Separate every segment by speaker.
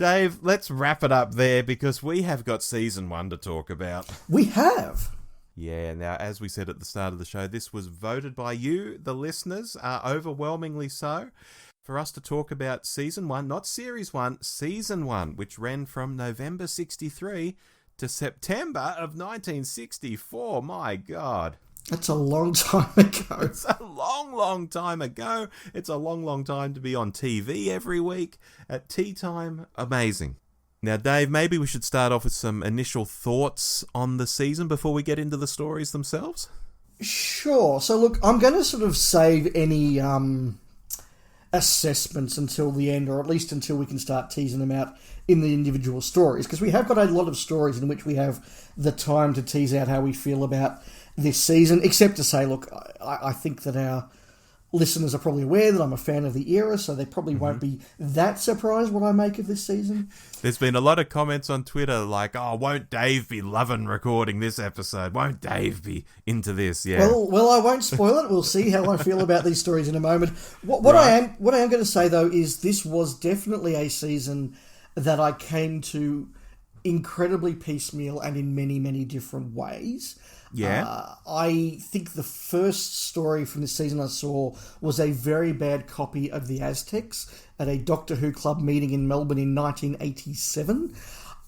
Speaker 1: Dave, let's wrap it up there because we have got season 1 to talk about.
Speaker 2: We have.
Speaker 1: Yeah, now, as we said at the start of the show, this was voted by you, the listeners, overwhelmingly so, for us to talk about season 1, not series 1, season 1, which ran from November 63 to September of 1964. My God.
Speaker 2: That's a long time ago.
Speaker 1: It's a long, long time ago. It's a long, long time to be on TV every week at tea time. Amazing. Now, Dave, maybe we should start off with some initial thoughts on the season before we get into the stories themselves.
Speaker 2: Sure. So, look, I'm going to sort of save any assessments until the end, or at least until we can start teasing them out in the individual stories, because we have got a lot of stories in which we have the time to tease out how we feel about this season, except to say, look, I think that our listeners are probably aware that I'm a fan of the era, so they probably won't be that surprised what I make of this season.
Speaker 1: There's been a lot of comments on Twitter like, oh, won't Dave be loving recording this episode? Won't Dave be into this? Yeah.
Speaker 2: Well, I won't spoil it. We'll see how I feel about these stories in a moment. What I am going to say, though, is this was definitely a season that I came to incredibly piecemeal and in many, many different ways.
Speaker 1: Yeah.
Speaker 2: I think the first story from this season I saw was a very bad copy of the Aztecs at a Doctor Who club meeting in Melbourne in 1987.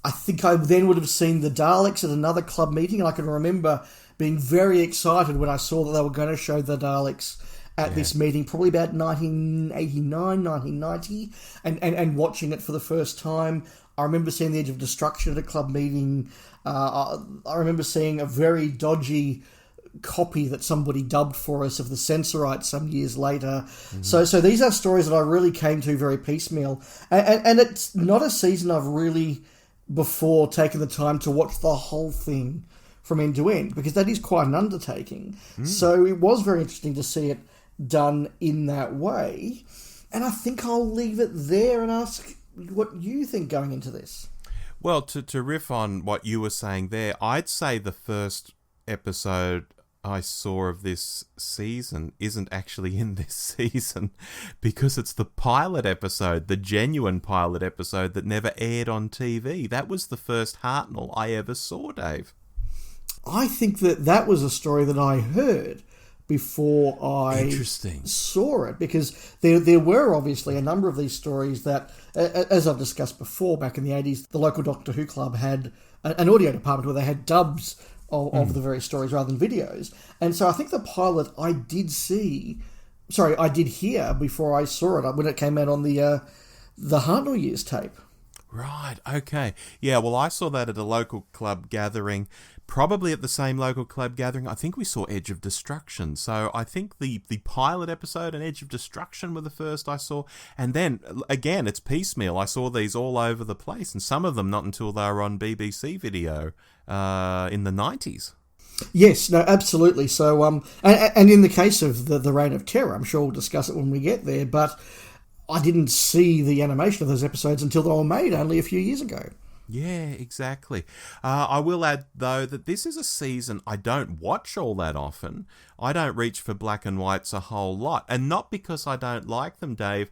Speaker 2: I think I then would have seen the Daleks at another club meeting, and I can remember being very excited when I saw that they were going to show the Daleks at this meeting, probably about 1989, 1990, and watching it for the first time. I remember seeing The Edge of Destruction at a club meeting. I remember seeing a very dodgy copy that somebody dubbed for us of the Sensorite some years later. So these are stories that I really came to very piecemeal. And it's not a season I've really before taken the time to watch the whole thing from end to end, because that is quite an undertaking. So it was very interesting to see it done in that way. And I think I'll leave it there and ask what you think going into this.
Speaker 1: Well, to riff on what you were saying there, I'd say the first episode I saw of this season isn't actually in this season, because it's the pilot episode, the genuine pilot episode that never aired on TV. That was the first Hartnell I ever saw, Dave.
Speaker 2: I think that was a story that I heard before I saw it, because there were obviously a number of these stories that, as I've discussed before, back in the 80s, the local Doctor Who club had an audio department where they had dubs of the various stories rather than videos. And so I think the pilot I did hear before I saw it, when it came out on the Hartnell Years tape.
Speaker 1: Right, okay. Yeah, well, I saw that at a local club gathering, probably at the same local club gathering. I think we saw Edge of Destruction. So I think the pilot episode and Edge of Destruction were the first I saw. And then, again, it's piecemeal. I saw these all over the place, and some of them not until they were on BBC video in the 90s.
Speaker 2: Yes, no, absolutely. So, and in the case of the Reign of Terror, I'm sure we'll discuss it when we get there, but I didn't see the animation of those episodes until they were made only a few years ago.
Speaker 1: Yeah, exactly. I will add, though, that this is a season I don't watch all that often. I don't reach for black and whites a whole lot. And not because I don't like them, Dave.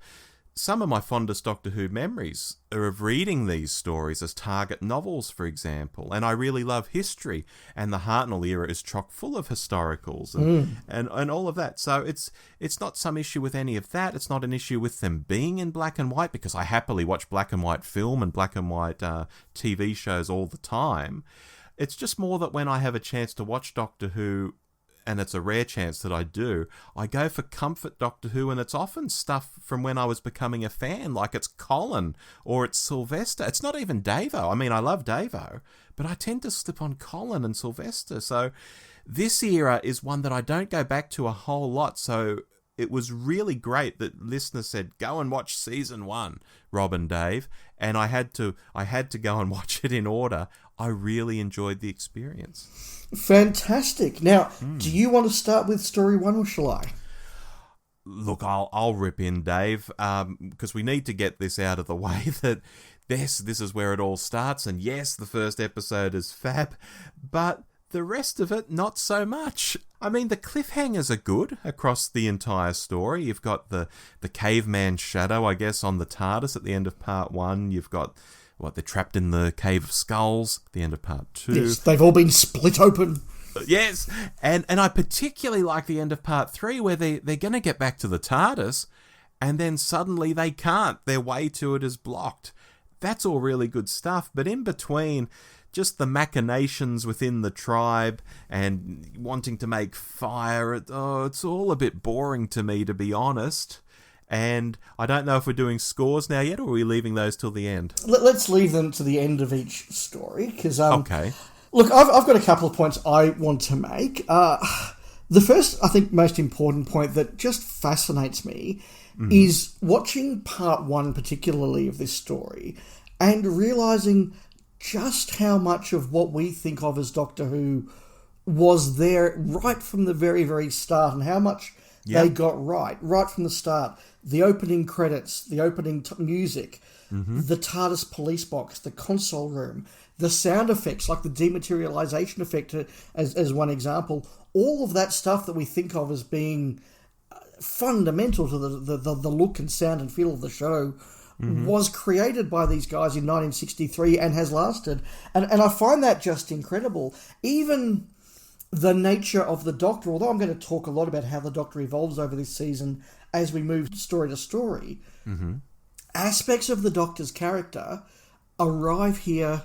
Speaker 1: Some of my fondest Doctor Who memories are of reading these stories as target novels, for example. And I really love history. And the Hartnell era is chock full of historicals and all of that. So it's not some issue with any of that. It's not an issue with them being in black and white, because I happily watch black and white film and black and white TV shows all the time. It's just more that when I have a chance to watch Doctor Who, and it's a rare chance that I do, I go for comfort Doctor Who, and it's often stuff from when I was becoming a fan, like it's Colin or it's Sylvester. It's not even Davo. I mean, I love Davo, but I tend to slip on Colin and Sylvester. So this era is one that I don't go back to a whole lot. So it was really great that listeners said, go and watch season 1, Rob and Dave. And I had to go and watch it in order. I really enjoyed the experience.
Speaker 2: Fantastic. Now, do you want to start with story 1, or shall I?
Speaker 1: Look, I'll rip in, Dave, because we need to get this out of the way, that this is where it all starts. And yes, the first episode is fab, but the rest of it, not so much. I mean, the cliffhangers are good across the entire story. You've got the caveman shadow, I guess, on the TARDIS at the end of part 1. You've got, they're trapped in the Cave of Skulls at the end of part 2.
Speaker 2: Yes, they've all been split open.
Speaker 1: Yes, and I particularly like the end of part 3 where they're going to get back to the TARDIS and then suddenly they can't. Their way to it is blocked. That's all really good stuff, but in between, just the machinations within the tribe and wanting to make fire, it's all a bit boring to me, to be honest. And I don't know if we're doing scores now yet, or are we leaving those till the end?
Speaker 2: Let's leave them to the end of each story, because
Speaker 1: okay.
Speaker 2: Look, I've got a couple of points I want to make. The first, I think, most important point that just fascinates me is watching part 1, particularly of this story, and realising just how much of what we think of as Doctor Who was there right from the very, very start, and how much they got right from the start. The opening credits, the opening music, the TARDIS police box, the console room, the sound effects, like the dematerialization effect, as one example. All of that stuff that we think of as being fundamental to the look and sound and feel of the show was created by these guys in 1963 and has lasted. And I find that just incredible. Even the nature of the Doctor, although I'm going to talk a lot about how the Doctor evolves over this season as we move story to story, aspects of the Doctor's character arrive here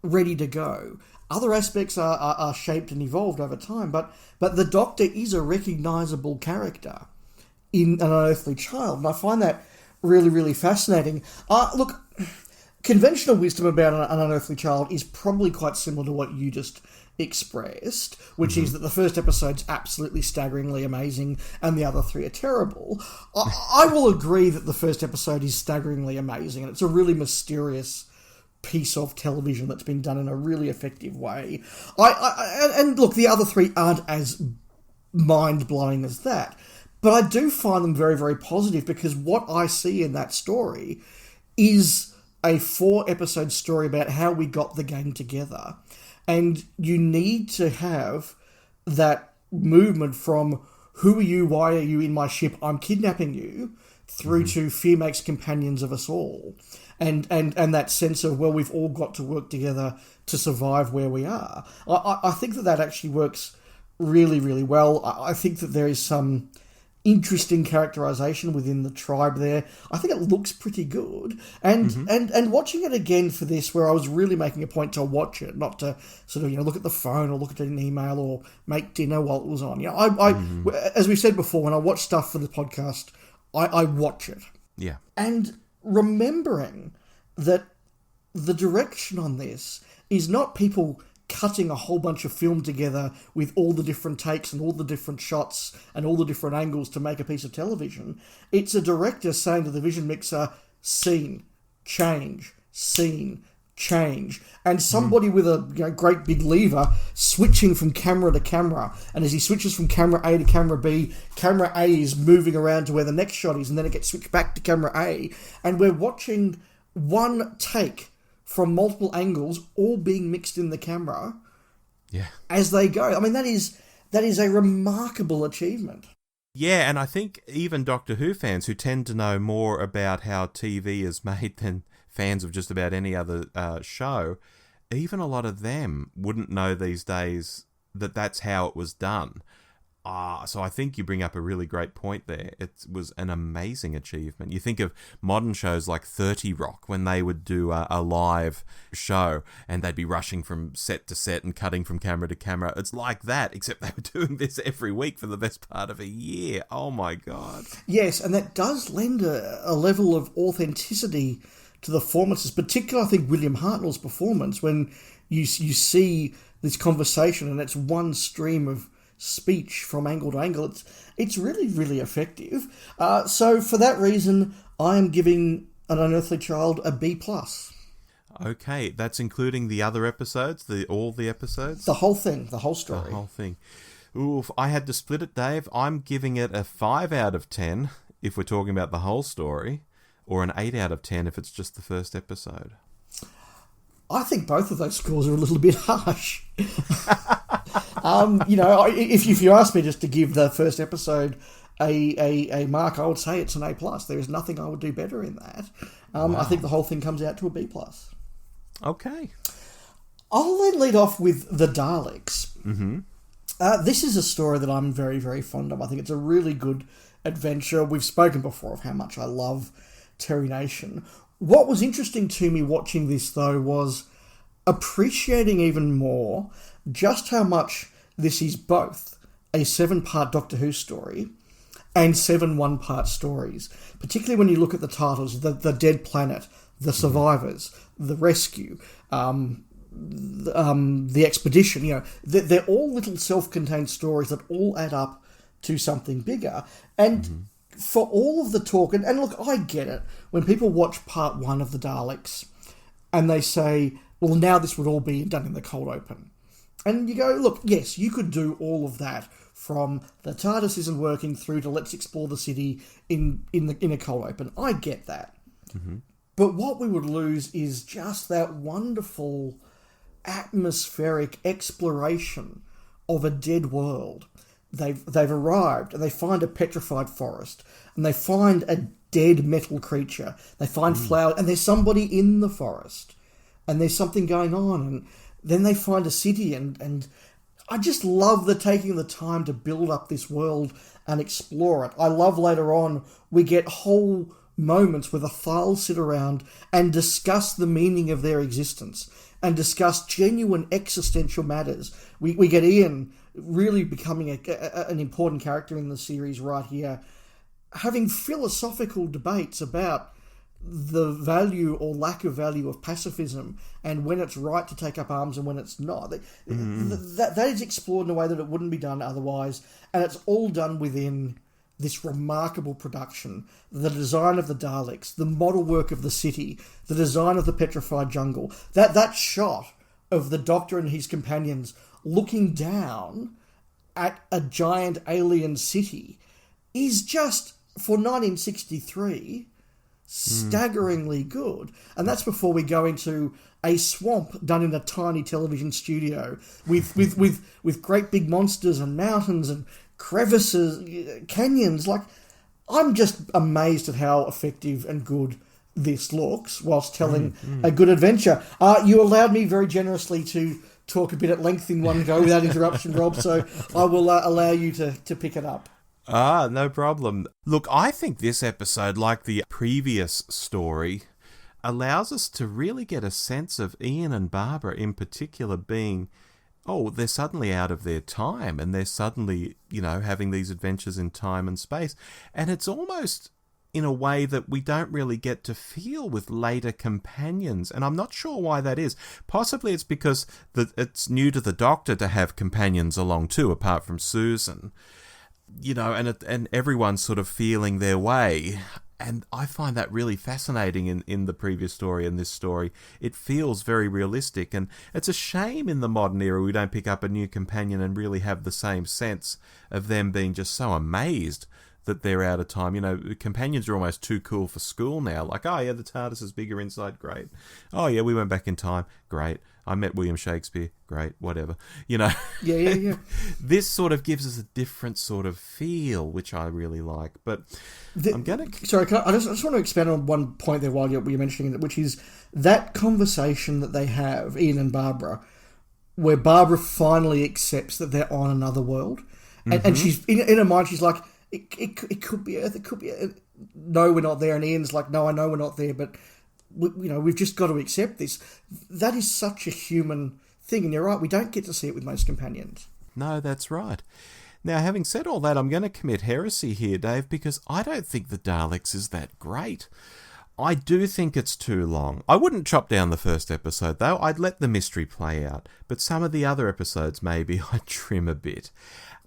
Speaker 2: ready to go. Other aspects are shaped and evolved over time, but the Doctor is a recognisable character in An Unearthly Child, and I find that really, really fascinating. Look, conventional wisdom about An Unearthly Child is probably quite similar to what you just expressed, which is that the first episode's absolutely staggeringly amazing and the other 3 are terrible. I will agree that the first episode is staggeringly amazing, and it's a really mysterious piece of television that's been done in a really effective way. And look, the other 3 aren't as mind-blowing as that, but I do find them very, very positive, because what I see in that story is a 4-episode story about how we got the gang together. And you need to have that movement from who are you, why are you in my ship, I'm kidnapping you, through to fear makes companions of us all. And that sense of, well, we've all got to work together to survive where we are. I think that actually works really, really well. I think that there is some interesting characterization within the tribe there. I think it looks pretty good. And watching it again for this, where I was really making a point to watch it, not to sort of, look at the phone or look at an email or make dinner while it was on. As we said before, when I watch stuff for the podcast, I watch it.
Speaker 1: Yeah.
Speaker 2: And remembering that the direction on this is not people cutting a whole bunch of film together with all the different takes and all the different shots and all the different angles to make a piece of television. It's a director saying to the vision mixer, scene, change, scene, change. And somebody with a great big lever switching from camera to camera. And as he switches from camera A to camera B, camera A is moving around to where the next shot is, and then it gets switched back to camera A. And we're watching one take from multiple angles, all being mixed in the camera as they go. I mean, that is a remarkable achievement.
Speaker 1: Yeah, and I think even Doctor Who fans who tend to know more about how TV is made than fans of just about any other show, even a lot of them wouldn't know these days that that's how it was done. So I think you bring up a really great point there. It was an amazing achievement. You think of modern shows like 30 Rock, when they would do a live show and they'd be rushing from set to set and cutting from camera to camera. It's like that, except they were doing this every week for the best part of a year. Oh my God.
Speaker 2: Yes, and that does lend a level of authenticity to the performances, particularly I think William Hartnell's performance, when you see this conversation and it's one stream of speech from angle to angle. It's really, really effective. So for that reason, I am giving An Unearthly Child a B+.
Speaker 1: Okay, that's including the other episodes, all the episodes?
Speaker 2: The whole thing, the whole story.
Speaker 1: The whole thing. Ooh, if I had to split it, Dave, I'm giving it a 5 out of 10 if we're talking about the whole story, or an 8 out of 10 if it's just the first episode.
Speaker 2: I think both of those scores are a little bit harsh. If you ask me just to give the first episode a mark, I would say it's an A+. There is nothing I would do better in that.
Speaker 1: Wow.
Speaker 2: I think the whole thing comes out to a B+.
Speaker 1: Okay.
Speaker 2: I'll then lead off with The Daleks.
Speaker 1: Mm-hmm.
Speaker 2: This is a story that I'm very, very fond of. I think it's a really good adventure. We've spoken before of how much I love Terry Nation. What was interesting to me watching this, though, was appreciating even more just how much this is both a 7-part Doctor Who story and 7 one-part stories, particularly when you look at the titles, the Dead Planet, The Survivors, The Rescue, the Expedition. They're all little self-contained stories that all add up to something bigger. And for all of the talk, and look, I get it, when people watch part 1 of The Daleks and they say, well, now this would all be done in the cold open. And you go, look, yes, you could do all of that from the TARDIS isn't working through to let's explore the city in a cold open. I get that.
Speaker 1: Mm-hmm.
Speaker 2: But what we would lose is just that wonderful atmospheric exploration of a dead world. They've arrived and they find a petrified forest and they find a dead metal creature. They find flowers and there's somebody in the forest and there's something going on, and then they find a city and I just love the taking the time to build up this world and explore it. I love later on we get whole moments where the Thals sit around and discuss the meaning of their existence and discuss genuine existential matters. We get Ian really becoming an important character in the series right here, having philosophical debates about the value or lack of value of pacifism and when it's right to take up arms and when it's not. That is explored in a way that it wouldn't be done otherwise, and it's all done within this remarkable production. The design of the Daleks, the model work of the city, the design of the petrified jungle, that shot of the Doctor and his companions looking down at a giant alien city is just, for 1963, staggeringly good. And that's before we go into a swamp done in a tiny television studio with great big monsters and mountains and crevices, canyons. Like, I'm just amazed at how effective and good this looks whilst telling a good adventure. You allowed me very generously to talk a bit at length in one go without interruption, Rob, so I will allow you to pick it up.
Speaker 1: No problem. Look, I think this episode, like the previous story, allows us to really get a sense of Ian and Barbara in particular being, they're suddenly out of their time and they're suddenly, having these adventures in time and space. And it's almost in a way that we don't really get to feel with later companions. And I'm not sure why that is. Possibly it's because it's new to the Doctor to have companions along too, apart from Susan. And everyone's sort of feeling their way. And I find that really fascinating in the previous story and this story. It feels very realistic, and it's a shame in the modern era we don't pick up a new companion and really have the same sense of them being just so amazed that they're out of time. Companions are almost too cool for school now. Like, oh yeah, the TARDIS is bigger inside, great. Oh yeah, we went back in time, great. I met William Shakespeare, great, whatever.
Speaker 2: Yeah.
Speaker 1: This sort of gives us a different sort of feel, which I really like. But I'm going to...
Speaker 2: Sorry, I just want to expand on one point there while you're mentioning it, which is that conversation that they have, Ian and Barbara, where Barbara finally accepts that they're on another world. And she's in her mind, she's like, it could be Earth, it could be... No, we're not there. And Ian's like, no, I know we're not there, but... we've just got to accept this. That is such a human thing, and you're right, we don't get to see it with most companions.
Speaker 1: No, that's right. Now, having said all that, I'm going to commit heresy here, Dave, because I don't think the Daleks is that great. I do think it's too long. I wouldn't chop down the first episode, though. I'd let the mystery play out. But some of the other episodes, maybe, I'd trim a bit.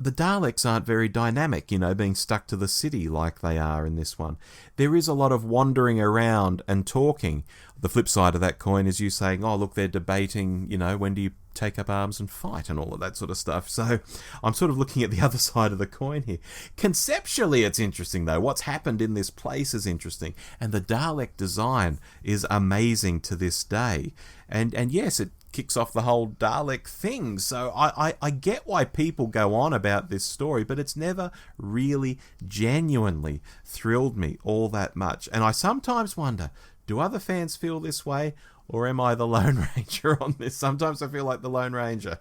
Speaker 1: The Daleks aren't very dynamic, being stuck to the city like they are in this one. There is a lot of wandering around and talking. The flip side of that coin is you saying, oh, look, they're debating, when do you take up arms and fight and all of that sort of stuff. So I'm sort of looking at the other side of the coin here. Conceptually, it's interesting, though. What's happened in this place is interesting. And the Dalek design is amazing to this day. And yes, it kicks off the whole Dalek thing. So I get why people go on about this story, but it's never really genuinely thrilled me all that much. And I sometimes wonder, do other fans feel this way? Or am I the Lone Ranger on this? Sometimes I feel like the Lone Ranger.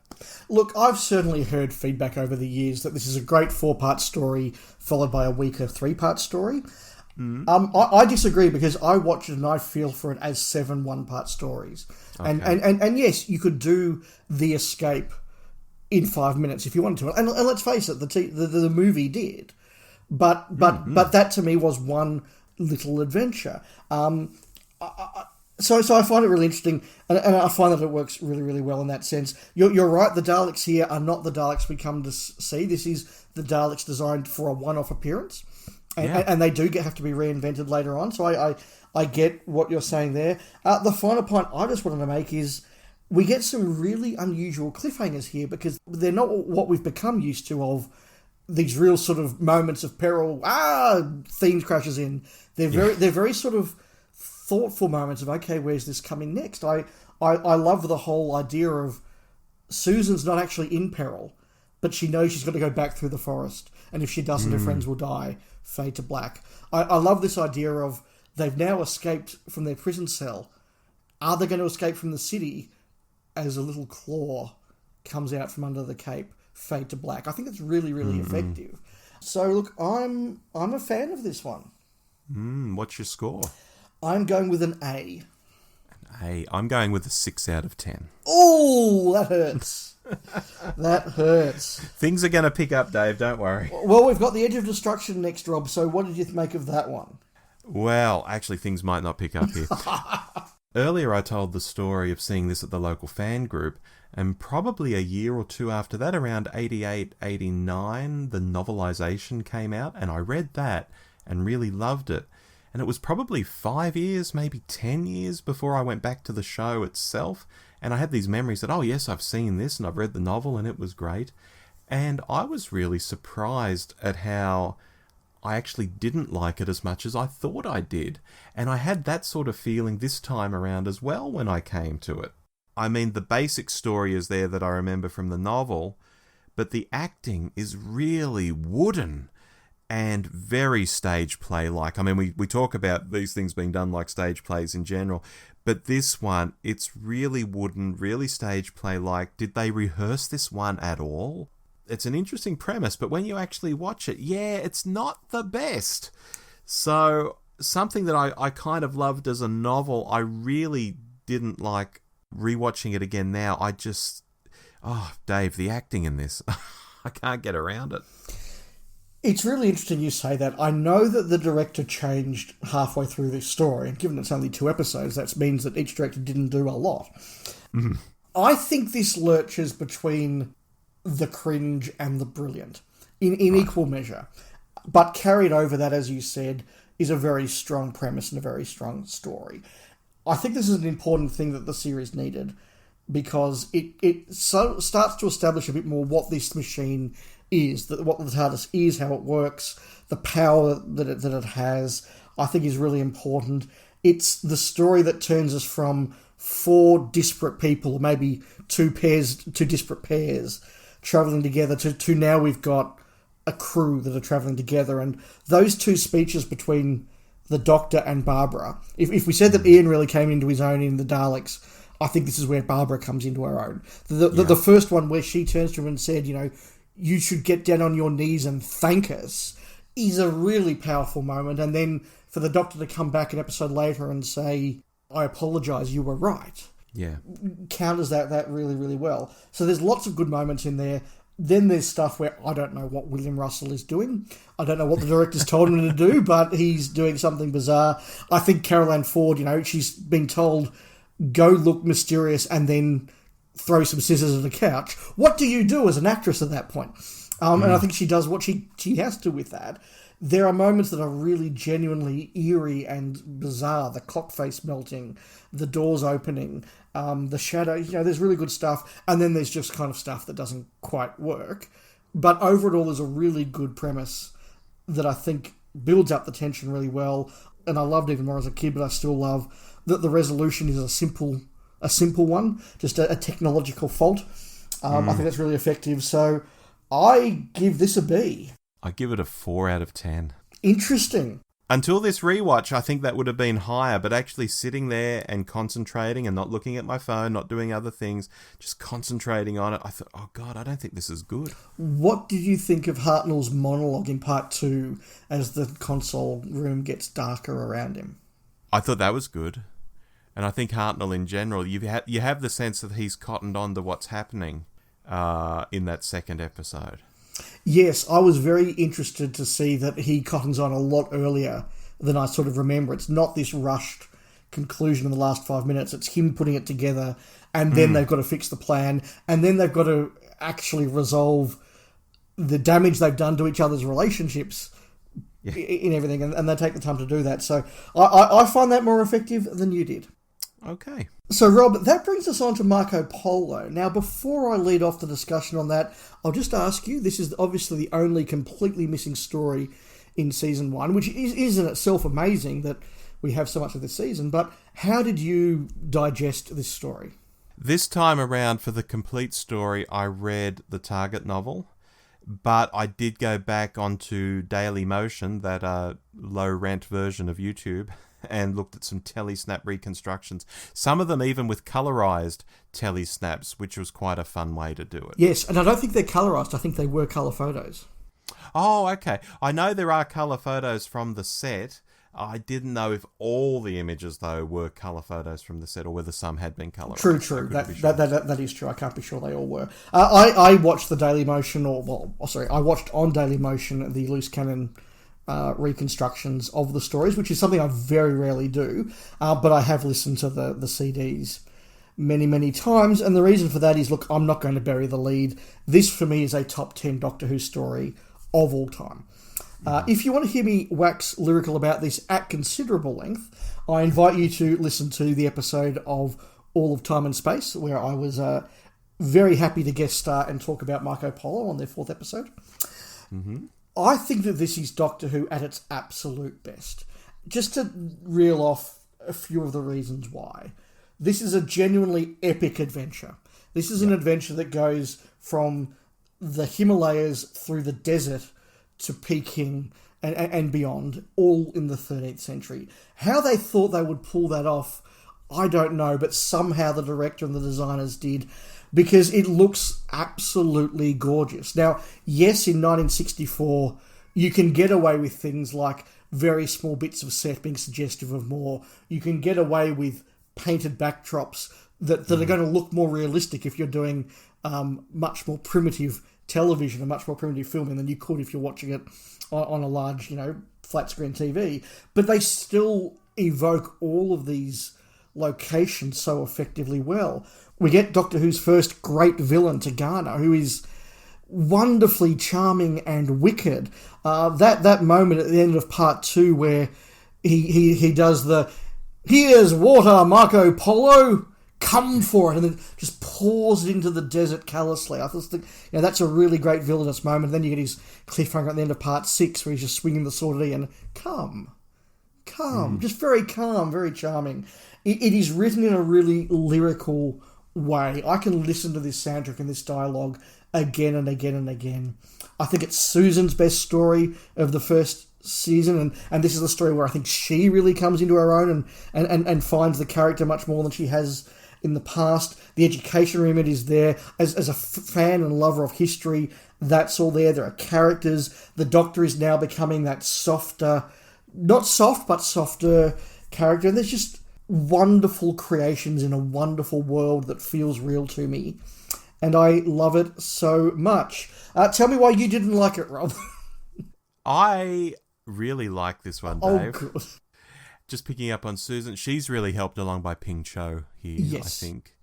Speaker 2: Look, I've certainly heard feedback over the years that this is a great 4-part story followed by a weaker 3-part story. I disagree, because I watch it and I feel for it as 7 1-part stories. Okay. And yes, you could do the escape in 5 minutes if you wanted to. And let's face it, the movie did. But that to me was one little adventure. So I find it really interesting, and I find that it works really, really well in that sense. You're right, the Daleks here are not the Daleks we come to see. This is the Daleks designed for a one-off appearance, and they do have to be reinvented later on. So I get what you're saying there. The final point I just wanted to make is we get some really unusual cliffhangers here, because they're not what we've become used to of these real sort of moments of peril. Theme crashes in. They're very sort of thoughtful moments of, okay, where's this coming next? I love the whole idea of Susan's not actually in peril, but she knows she's got to go back through the forest, and if she doesn't, her friends will die. Fade to black. I love this idea of they've now escaped from their prison cell. Are they going to escape from the city as a little claw comes out from under the cape? Fade to black. I think it's really, really effective. So look, I'm a fan of this one.
Speaker 1: What's your score?
Speaker 2: I'm going with an A.
Speaker 1: I'm going with a 6 out of 10.
Speaker 2: Oh, that hurts. That hurts.
Speaker 1: Things are going to pick up, Dave, don't worry.
Speaker 2: Well, we've got The Edge of Destruction next, Rob, so what did you make of that one?
Speaker 1: Well, actually, things might not pick up here. Earlier, I told the story of seeing this at the local fan group, and probably a year or two after that, around 88, 89, the novelisation came out, and I read that and really loved it. And it was probably 5 years, maybe 10 years before I went back to the show itself. And I had these memories that, oh yes, I've seen this and I've read the novel and it was great. And I was really surprised at how I actually didn't like it as much as I thought I did. And I had that sort of feeling this time around as well when I came to it. I mean, the basic story is there that I remember from the novel, but the acting is really wooden and very stage play-like. I mean, we talk about these things being done like stage plays in general, but this one, it's really wooden, really stage play-like. Did they rehearse this one at all? It's an interesting premise, but when you actually watch it, it's not the best. So something that I kind of loved as a novel, I really didn't like rewatching it again now. Dave, the acting in this, I can't get around it.
Speaker 2: It's really interesting you say that. I know that the director changed halfway through this story, and given it's only 2 episodes, that means that each director didn't do a lot. I think this lurches between the cringe and the brilliant in equal measure. But carried over that, as you said, is a very strong premise and a very strong story. I think this is an important thing that the series needed, because it starts to establish a bit more what this machine is, what the TARDIS is, how it works, the power that it has, I think is really important. It's the story that turns us from 4 disparate people, or maybe 2 disparate pairs, travelling together to now we've got a crew that are travelling together. And those 2 speeches between the Doctor and Barbara, if we said that Ian really came into his own in the Daleks, I think this is where Barbara comes into her own. The first one where she turns to him and said, you should get down on your knees and thank us, is a really powerful moment. And then for the Doctor to come back an episode later and say, I apologise, you were right, counters that really, really well. So there's lots of good moments in there. Then there's stuff where I don't know what William Russell is doing. I don't know what the director's told him to do, but he's doing something bizarre. I think Carol Ann Ford, she's been told, go look mysterious and then throw some scissors at the couch. What do you do as an actress at that point? And I think she does what she has to with that. There are moments that are really genuinely eerie and bizarre. The clock face melting, the doors opening, the shadow. There's really good stuff. And then there's just kind of stuff that doesn't quite work. But over it all, there's a really good premise that I think builds up the tension really well. And I loved even more as a kid, but I still love that the resolution is a simple a simple one, just a technological fault. I think that's really effective. So I give this a B.
Speaker 1: I give it a 4 out of 10.
Speaker 2: Interesting.
Speaker 1: Until this rewatch, I think that would have been higher, but actually sitting there and concentrating and not looking at my phone, not doing other things, just concentrating on it, I thought, oh God, I don't think this is good.
Speaker 2: What did you think of Hartnell's monologue in part 2 as the console room gets darker around him?
Speaker 1: I thought that was good. And I think Hartnell in general, you have the sense that he's cottoned on to what's happening in that second episode.
Speaker 2: Yes, I was very interested to see that he cottons on a lot earlier than I sort of remember. It's not this rushed conclusion in the last 5 minutes. It's him putting it together, and then they've got to fix the plan, and then they've got to actually resolve the damage they've done to each other's relationships in everything, and they take the time to do that. So I find that more effective than you did.
Speaker 1: Okay.
Speaker 2: So, Rob, that brings us on to Marco Polo. Now, before I lead off the discussion on that, I'll just ask you, this is obviously the only completely missing story in Season 1, which is in itself amazing that we have so much of this season, but how did you digest this story?
Speaker 1: This time around, for the complete story, I read the Target novel, but I did go back onto Daily Motion, that low-rent version of YouTube, and looked at some telesnap reconstructions. Some of them even with colorized telesnaps, which was quite a fun way to do it.
Speaker 2: Yes, and I don't think they're colorized. I think they were color photos.
Speaker 1: Oh, okay. I know there are color photos from the set. I didn't know if all the images, though, were color photos from the set or whether some had been colorized.
Speaker 2: True. That is true. I can't be sure they all were. I watched the Daily Motion, I watched on Daily Motion the loose cannon reconstructions of the stories, which is something I very rarely do, but I have listened to the CDs many times, and the reason for that is, look, I'm not going to bury the lead. This, for me, is a top 10 Doctor Who story of all time. If you want to hear me wax lyrical about this at considerable length, I invite you to listen to the episode of All of Time and Space, where I was very happy to guest star and talk about Marco Polo on their 4th episode. Mm-hmm. I think that this is Doctor Who at its absolute best. Just to reel off a few of the reasons why. This is a genuinely epic adventure. This is an adventure that goes from the Himalayas through the desert to Peking and beyond, all in the 13th century. How they thought they would pull that off, I don't know, but somehow the director and the designers did, because it looks absolutely gorgeous. Now, yes, in 1964, you can get away with things like very small bits of set being suggestive of more. You can get away with painted backdrops that are going to look more realistic if you're doing much more primitive television and much more primitive filming than you could if you're watching it on a large, flat screen TV. But they still evoke all of these locations so effectively well. We get Doctor Who's first great villain, Tagana, who is wonderfully charming and wicked. That moment at the end of part 2 where he does the "Here's water, Marco Polo, come for it," and then just pours it into the desert callously. I think that's a really great villainous moment. And then you get his cliffhanger at the end of part 6 where he's just swinging the sword at Ian. Calm, just very calm, very charming. It is written in a really lyrical way. I can listen to this soundtrack and this dialogue again and again and again. I think it's Susan's best story of the first season, and this is the story where I think she really comes into her own and finds the character much more than she has in the past. The education remit is there. As a fan and lover of history, that's all there. There are characters. The Doctor is now becoming that softer, not soft, but softer character. And there's just wonderful creations in a wonderful world that feels real to me. And I love it so much. Tell me why you didn't like it, Rob.
Speaker 1: I really like this one, Dave.
Speaker 2: Oh, good.
Speaker 1: Just picking up on Susan, she's really helped along by Ping Cho here, yes. I think.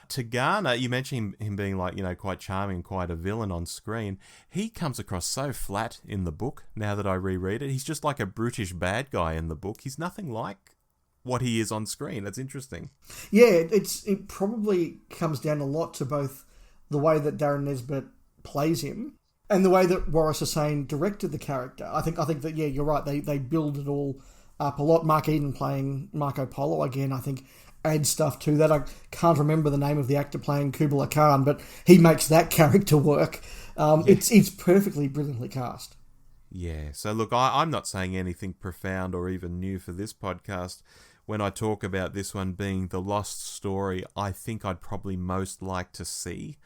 Speaker 1: Tagana, you mentioned him being quite charming, quite a villain on screen. He comes across so flat in the book, now that I reread it. He's just like a brutish bad guy in the book. He's nothing like what he is on screen. That's interesting. Yeah,
Speaker 2: it probably comes down a lot to both the way that Darren Nesbitt plays him and the way that Waris Hussain directed the character. I think that, you're right. They build it all up a lot. Mark Eden playing Marco Polo, again, I think add stuff to that. I can't remember the name of the actor playing Kublai Khan, but he makes that character work. It's perfectly, brilliantly cast.
Speaker 1: Yeah, so look, I'm not saying anything profound or even new for this podcast. When I talk about this one being the lost story, I think I'd probably most like to see,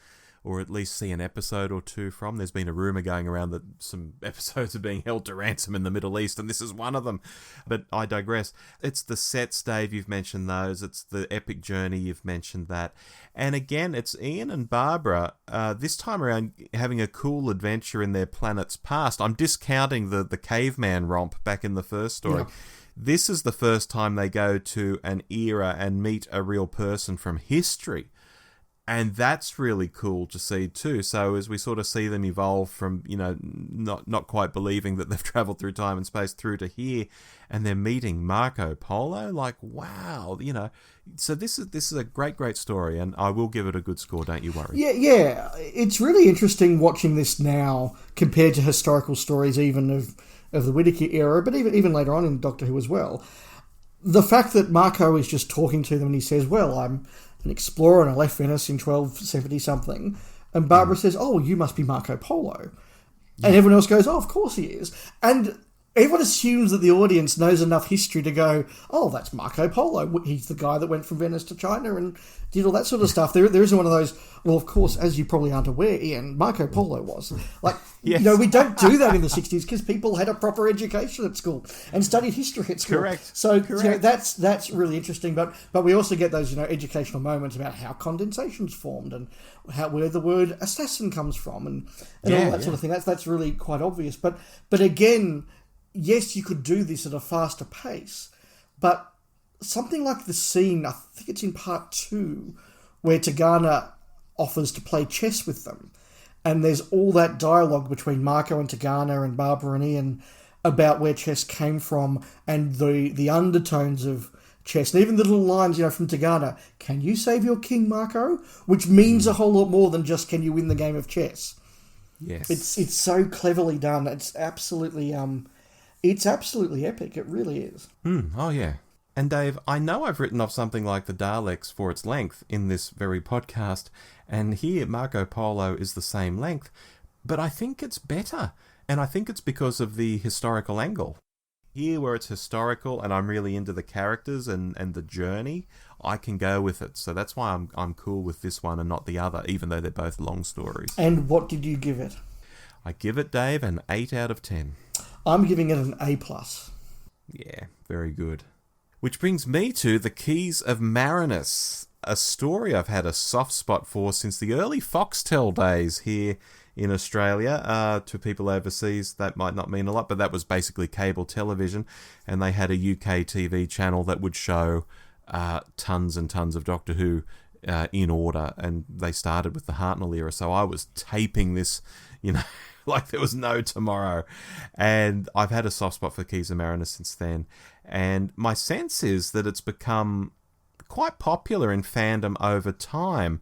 Speaker 1: or at least see an episode or two from. There's been a rumour going around that some episodes are being held to ransom in the Middle East, and this is one of them. But I digress. It's the sets, Dave, you've mentioned those. It's the epic journey, you've mentioned that. And again, it's Ian and Barbara, this time around, having a cool adventure in their planet's past. I'm discounting the caveman romp back in the first story. Yeah. This is the first time they go to an era and meet a real person from history. And that's really cool to see too. So as we sort of see them evolve from, not quite believing that they've travelled through time and space through to here, and they're meeting Marco Polo, like, wow, So this is a great story, and I will give it a good score, don't you worry.
Speaker 2: Yeah. It's really interesting watching this now compared to historical stories even of the Whittaker era, but even later on in Doctor Who as well. The fact that Marco is just talking to them and he says, well, I'm an explorer and I left Venice in 1270-something. And Barbara says, oh, you must be Marco Polo. Yeah. And everyone else goes, oh, of course he is. And everyone assumes that the audience knows enough history to go, oh, that's Marco Polo. He's the guy that went from Venice to China and did all that sort of stuff. There isn't one of those, well, of course, as you probably aren't aware, Ian, Marco Polo was. Like, yes. We don't do that in the 60s because people had a proper education at school and studied history at school.
Speaker 1: Correct.
Speaker 2: So that's really interesting. But we also get those, educational moments about how condensation's formed and where the word assassin comes from and all that sort of thing. That's really quite obvious. But again, yes, you could do this at a faster pace, but something like the scene, I think it's in part 2, where Tegana offers to play chess with them, and there's all that dialogue between Marco and Tegana and Barbara and Ian about where chess came from and the undertones of chess, and even the little lines, from Tegana, can you save your king, Marco? Which means a whole lot more than just can you win the game of chess.
Speaker 1: Yes.
Speaker 2: It's so cleverly done. It's absolutely epic. It really is.
Speaker 1: Oh, yeah. And Dave, I know I've written off something like the Daleks for its length in this very podcast, and here Marco Polo is the same length, but I think it's better, and I think it's because of the historical angle. Here, where it's historical and I'm really into the characters and the journey, I can go with it. So that's why I'm cool with this one and not the other, even though they're both long stories.
Speaker 2: And what did you give it?
Speaker 1: I give it, Dave, an 8 out of 10.
Speaker 2: I'm giving it an A+.
Speaker 1: Yeah, very good. Which brings me to The Keys of Marinus, a story I've had a soft spot for since the early Foxtel days here in Australia. To people overseas, that might not mean a lot, but that was basically cable television, and they had a UK TV channel that would show tons and tons of Doctor Who in order, and they started with the Hartnell era, so I was taping this, like there was no tomorrow. And I've had a soft spot for Keys of Marinus since then. And my sense is that it's become quite popular in fandom over time.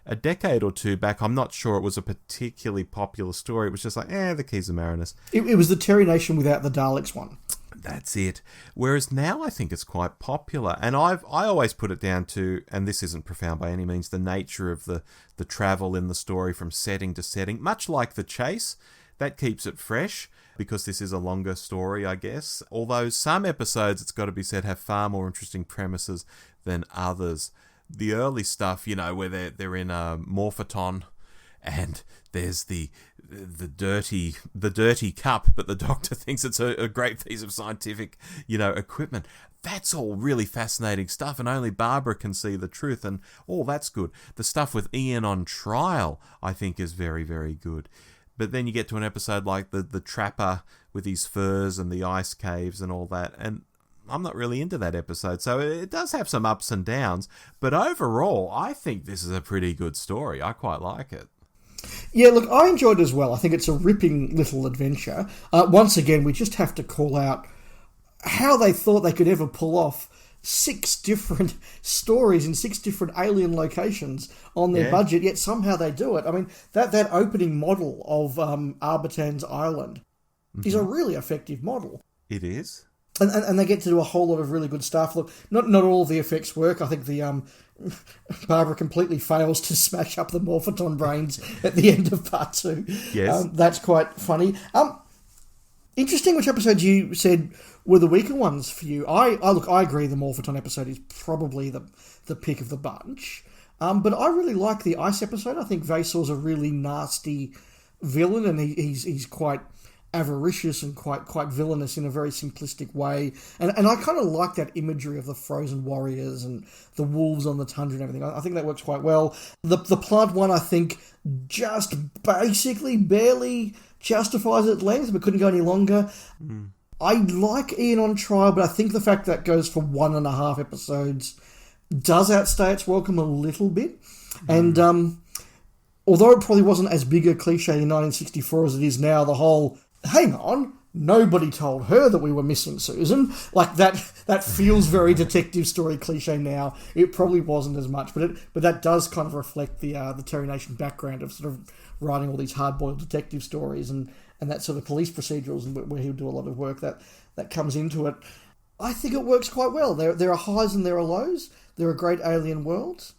Speaker 1: A decade or two back, I'm not sure it was a particularly popular story. It was just like, the Keys of Marinus.
Speaker 2: It was the Terry Nation without the Daleks one.
Speaker 1: That's it. Whereas now I think it's quite popular. And I always put it down to, and this isn't profound by any means, the nature of the travel in the story from setting to setting. Much like The Chase, that keeps it fresh because this is a longer story, I guess. Although some episodes, it's got to be said, have far more interesting premises than others. The early stuff, where they're in a Morphoton and there's the dirty cup, but the Doctor thinks it's a great piece of scientific, equipment. That's all really fascinating stuff, and only Barbara can see the truth, and all that's good. The stuff with Ian on trial, I think, is very, very good. But then you get to an episode like the Trapper with his furs and the ice caves and all that, and I'm not really into that episode. So it does have some ups and downs, but overall, I think this is a pretty good story. I quite like it.
Speaker 2: Yeah, look, I enjoyed it as well. I think it's a ripping little adventure. Once again, we just have to call out how they thought they could ever pull off 6 different stories in 6 different alien locations on their budget, yet somehow they do it. I mean, that opening model of Arbitan's Island is a really effective model.
Speaker 1: It is.
Speaker 2: And they get to do a whole lot of really good stuff. Look, not all the effects work. I think the Barbara completely fails to smash up the Morphoton brains at the end of part 2.
Speaker 1: Yes.
Speaker 2: That's quite funny. Interesting which episodes you said were the weaker ones for you. I agree the Morphoton episode is probably the pick of the bunch. But I really like the Ice episode. I think Vasor's a really nasty villain, and he's quite avaricious and quite villainous in a very simplistic way. And I kind of like that imagery of the frozen warriors and the wolves on the tundra and everything. I think that works quite well. The plant one, I think, just basically barely justifies its length, but couldn't go any longer. I like Ian on Trial, but I think the fact that goes for 1.5 episodes does outstay its welcome a little bit. And although it probably wasn't as big a cliche in 1964 as it is now, the whole, hang on, nobody told her that we were missing Susan, like that feels very detective story cliche now. It probably wasn't as much, but that does kind of reflect the Terry Nation background of sort of writing all these hard-boiled detective stories and that sort of police procedurals, and where he'll do a lot of work that comes into it. I think it works quite well. There are highs and there are lows. There are great alien worlds.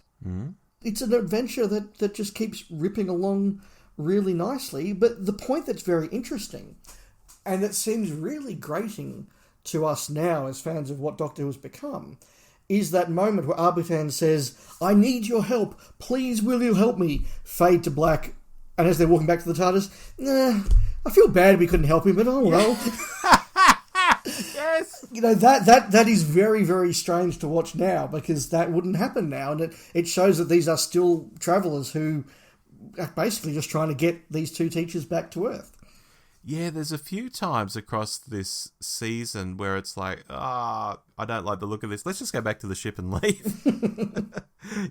Speaker 2: It's an adventure that just keeps ripping along really nicely. But the point that's very interesting, and that seems really grating to us now as fans of what Doctor Who has become, is that moment where Arbitan says, "I need your help. Please, will you help me?" Fade to black. And as they're walking back to the TARDIS, I feel bad we couldn't help him, but oh well.
Speaker 1: Yes.
Speaker 2: You know, that is very, very strange to watch now, because that wouldn't happen now. And it shows that these are still travellers who are basically just trying to get these two teachers back to Earth.
Speaker 1: Yeah, there's a few times across this season where it's like, I don't like the look of this. Let's just go back to the ship and leave.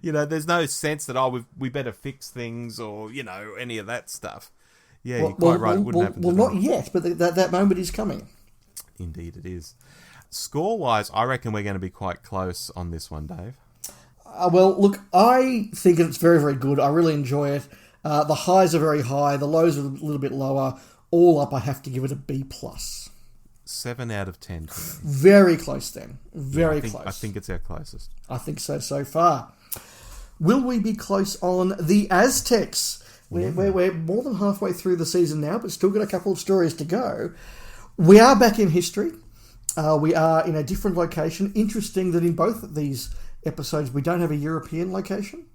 Speaker 1: There's no sense that, we better fix things or, any of that stuff. Yeah, you're quite right. It wouldn't happen.
Speaker 2: Well, not yet, but that moment is coming.
Speaker 1: Indeed it is. Score-wise, I reckon we're going to be quite close on this one, Dave.
Speaker 2: Well, look, I think it's very, very good. I really enjoy it. The highs are very high. The lows are a little bit lower. All up, I have to give it a B+.
Speaker 1: 7 out of 10.
Speaker 2: Very close then. Very close.
Speaker 1: I think it's our closest.
Speaker 2: I think so far. Will we be close on the Aztecs? We're more than halfway through the season now, but still got a couple of stories to go. We are back in history. We are in a different location. Interesting that in both of these episodes we don't have a European location.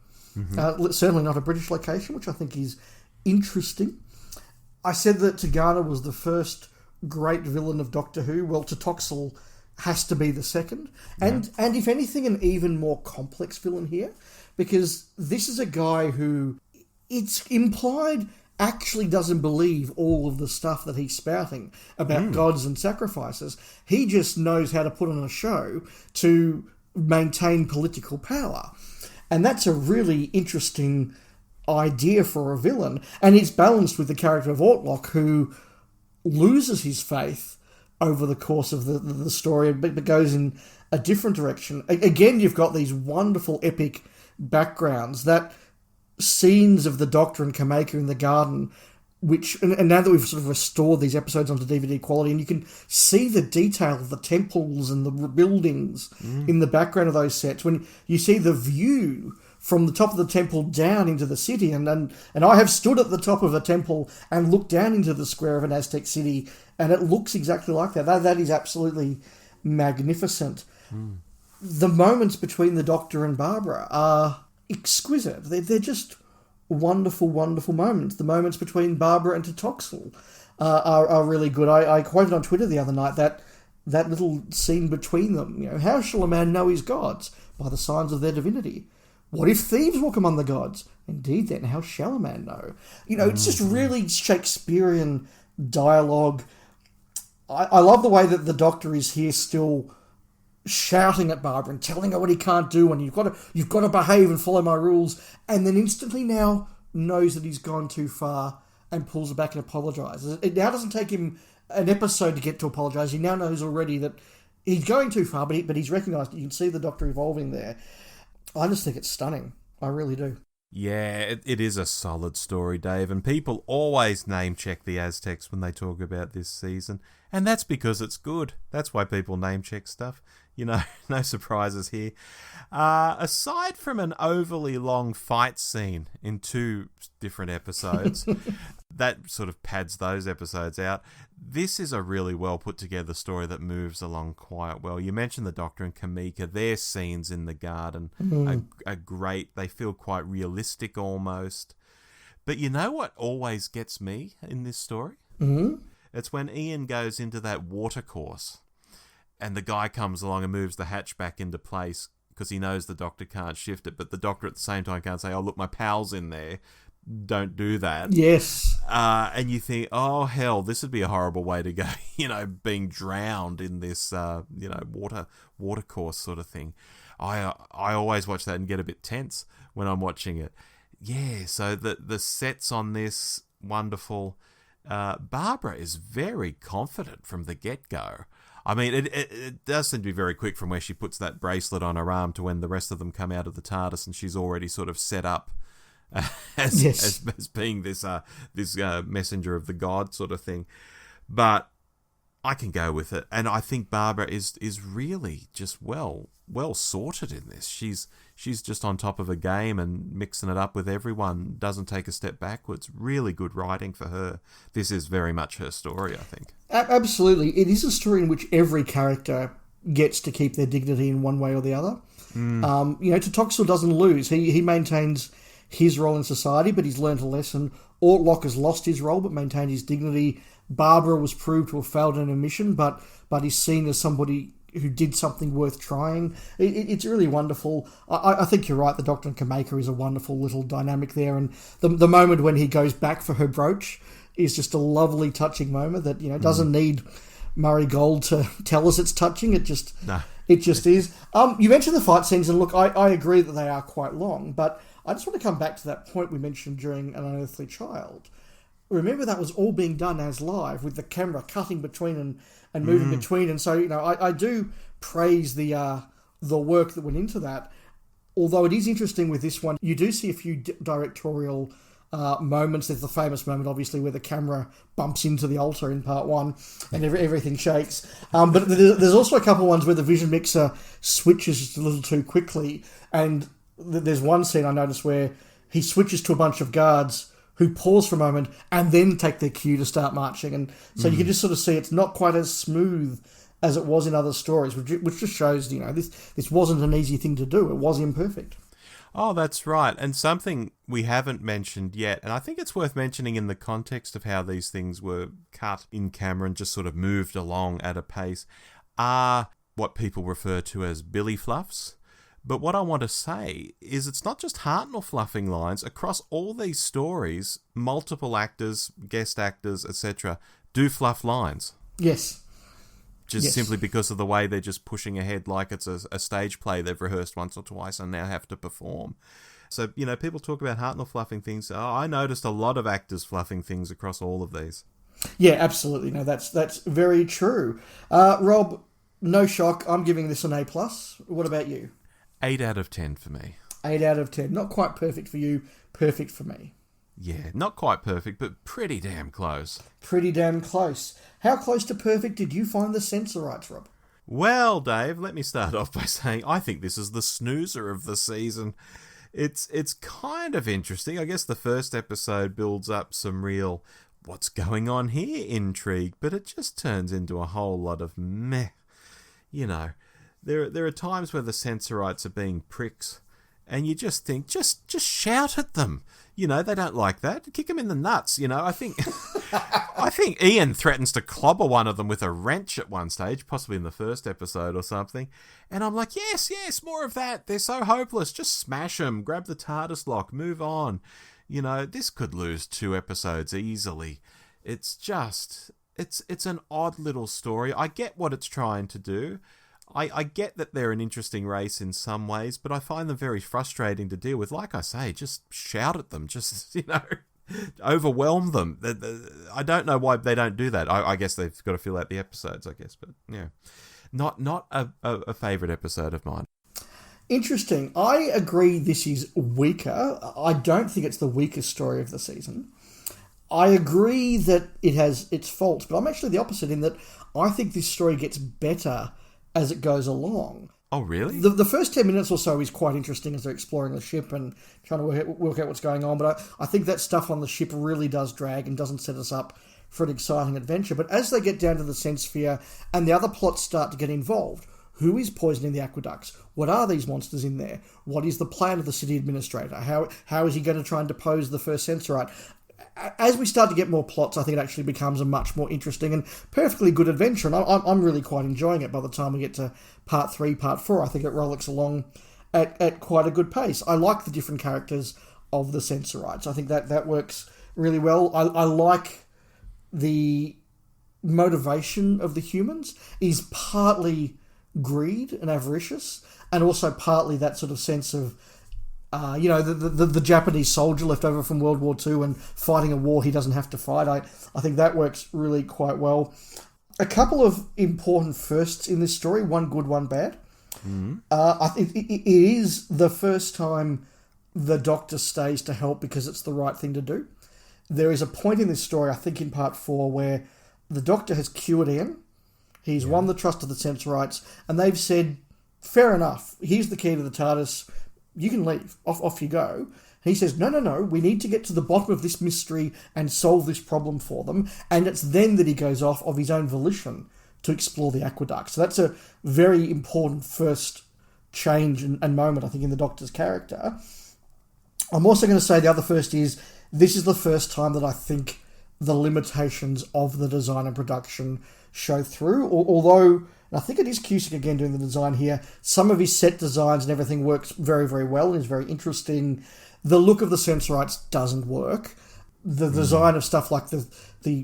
Speaker 2: Certainly not a British location, which I think is interesting. I said that Tagana was the first great villain of Doctor Who. Well, Totoxel has to be the second. And if anything, an even more complex villain here, because this is a guy who, it's implied, actually doesn't believe all of the stuff that he's spouting about gods and sacrifices. He just knows how to put on a show to maintain political power. And that's a really interesting idea for a villain. And it's balanced with the character of Ortlock, who loses his faith over the course of the story, but goes in a different direction. Again, you've got these wonderful epic backgrounds, that scenes of the Doctor and Kameka in the garden, which, and now that we've sort of restored these episodes onto DVD quality, and you can see the detail of the temples and the buildings in the background of those sets, when you see the view from the top of the temple down into the city, and I have stood at the top of a temple and looked down into the square of an Aztec city, and it looks exactly like that. That is absolutely magnificent. The moments between the Doctor and Barbara are exquisite. They're just wonderful, wonderful moments. The moments between Barbara and Totoxel are really good. I quoted on Twitter the other night that little scene between them. How shall a man know his gods? By the signs of their divinity. What if thieves walk among the gods? Indeed, then, how shall a man know? It's just really Shakespearean dialogue. I love the way that the Doctor is here still shouting at Barbara and telling her what he can't do, and you've got to behave and follow my rules, and then instantly now knows that he's gone too far and pulls it back and apologises. It now doesn't take him an episode to get to apologise. He now knows already that he's going too far, but he's recognised it. You can see the Doctor evolving there. I just think it's stunning. I really do.
Speaker 1: Yeah, it is a solid story, Dave, and people always name check the Aztecs when they talk about this season, and that's because it's good. That's why people name check stuff. You know, no surprises here. Aside from an overly long fight scene in 2 different episodes, that sort of pads those episodes out. This is a really well put together story that moves along quite well. You mentioned the Doctor and Kamika. Their scenes in the garden are great. They feel quite realistic almost. But you know what always gets me in this story?
Speaker 2: Mm-hmm.
Speaker 1: It's when Ian goes into that water course and the guy comes along and moves the hatch back into place because he knows the Doctor can't shift it, but the Doctor at the same time can't say, oh, look, my pal's in there. Don't do that.
Speaker 2: Yes.
Speaker 1: And you think, oh, hell, this would be a horrible way to go, being drowned in this, water course sort of thing. I always watch that and get a bit tense when I'm watching it. Yeah, so the sets on this, wonderful. Barbara is very confident from the get-go. I mean, it does seem to be very quick from where she puts that bracelet on her arm to when the rest of them come out of the TARDIS and she's already sort of set up as being this messenger of the god sort of thing. But I can go with it, and I think Barbara is really just well sorted in this. She's just on top of her game and mixing it up with everyone, doesn't take a step backwards. Really good writing for her. This is very much her story, I think.
Speaker 2: Absolutely. It is a story in which every character gets to keep their dignity in one way or the other. Totoxel doesn't lose. He maintains his role in society, but he's learned a lesson. Ortlock has lost his role, but maintained his dignity. Barbara was proved to have failed in her mission, but is seen as somebody who did something worth trying. It's really wonderful. I think you're right. The Doctor and Kameka is a wonderful little dynamic there, and the moment when he goes back for her brooch is just a lovely, touching moment that doesn't need Murray Gold to tell us it's touching. It just is. You mentioned the fight scenes, and look, I agree that they are quite long, but I just want to come back to that point we mentioned during An Unearthly Child. Remember, that was all being done as live, with the camera cutting between and moving between. And so, I do praise the work that went into that. Although it is interesting with this one, you do see a few directorial moments. There's the famous moment, obviously, where the camera bumps into the altar in part 1 and everything shakes. But there's also a couple of ones where the vision mixer switches just a little too quickly. And there's one scene I noticed where he switches to a bunch of guards who pause for a moment and then take their cue to start marching. And so you can just sort of see it's not quite as smooth as it was in other stories, which just shows, this wasn't an easy thing to do. It was imperfect.
Speaker 1: Oh, that's right. And something we haven't mentioned yet, and I think it's worth mentioning in the context of how these things were cut in camera and just sort of moved along at a pace, are what people refer to as billy fluffs. But what I want to say is it's not just Hartnell fluffing lines. Across all these stories, multiple actors, guest actors, etc., do fluff lines.
Speaker 2: Yes.
Speaker 1: Just simply because of the way they're just pushing ahead like it's a stage play they've rehearsed once or twice and now have to perform. So, people talk about Hartnell fluffing things. Oh, I noticed a lot of actors fluffing things across all of these.
Speaker 2: Yeah, absolutely. No, that's very true. Rob, no shock. I'm giving this an A+. What about you?
Speaker 1: 8 out of 10 for me.
Speaker 2: 8 out of 10. Not quite perfect for you, perfect for me.
Speaker 1: Yeah, not quite perfect, but pretty damn close.
Speaker 2: Pretty damn close. How close to perfect did you find the Sensorites, Rob?
Speaker 1: Well, Dave, let me start off by saying I think this is the snoozer of the season. It's kind of interesting. I guess the first episode builds up some real what's going on here intrigue, but it just turns into a whole lot of meh. There are times where the Sensorites are being pricks, and you just think, just shout at them. They don't like that. Kick them in the nuts. I think Ian threatens to clobber one of them with a wrench at one stage, possibly in the first episode or something. And I'm like, yes, more of that. They're so hopeless. Just smash them. Grab the TARDIS lock. Move on. This could lose 2 episodes easily. It's just, it's an odd little story. I get what it's trying to do. I get that they're an interesting race in some ways, but I find them very frustrating to deal with. Like I say, just shout at them, just, overwhelm them. I don't know why they don't do that. I guess they've got to fill out the episodes, I guess, but yeah. Not a favourite episode of mine.
Speaker 2: Interesting. I agree this is weaker. I don't think it's the weakest story of the season. I agree that it has its faults, but I'm actually the opposite in that I think this story gets better as it goes along.
Speaker 1: Oh, really?
Speaker 2: The first 10 minutes or so is quite interesting as they're exploring the ship and trying to work out what's going on, but I think that stuff on the ship really does drag and doesn't set us up for an exciting adventure. But as they get down to the Sense Sphere and the other plots start to get involved, who is poisoning the aqueducts? What are these monsters in there? What is the plan of the city administrator? How is he going to try and depose the first Sensorite? As we start to get more plots, I think it actually becomes a much more interesting and perfectly good adventure, and I'm really quite enjoying it by the time we get to Part 3, Part 4. I think it rollicks along at quite a good pace. I like the different characters of the Sensorites. I think that works really well. I like the motivation of the humans is partly greed and avaricious, and also partly that sort of sense of the Japanese soldier left over from World War II and fighting a war he doesn't have to fight. I think that works really quite well. A couple of important firsts in this story, one good, one bad. Mm-hmm. I think it is the first time the Doctor stays to help because it's the right thing to do. There is a point in this story, I think in Part 4, where the Doctor has cured Ian. He's won the trust of the Sensorites, and they've said, fair enough, here's the key to the TARDIS, you can leave, off you go. And he says, no, we need to get to the bottom of this mystery and solve this problem for them. And it's then that he goes off of his own volition to explore the aqueduct. So that's a very important first change and moment, I think, in the Doctor's character. I'm also going to say the other first is, this is the first time that I think the limitations of the design and production show through, although I think it is Cusick again doing the design here. Some of his set designs and everything works very, very well and is very interesting. The look of the Sensorites doesn't work. The design of stuff like the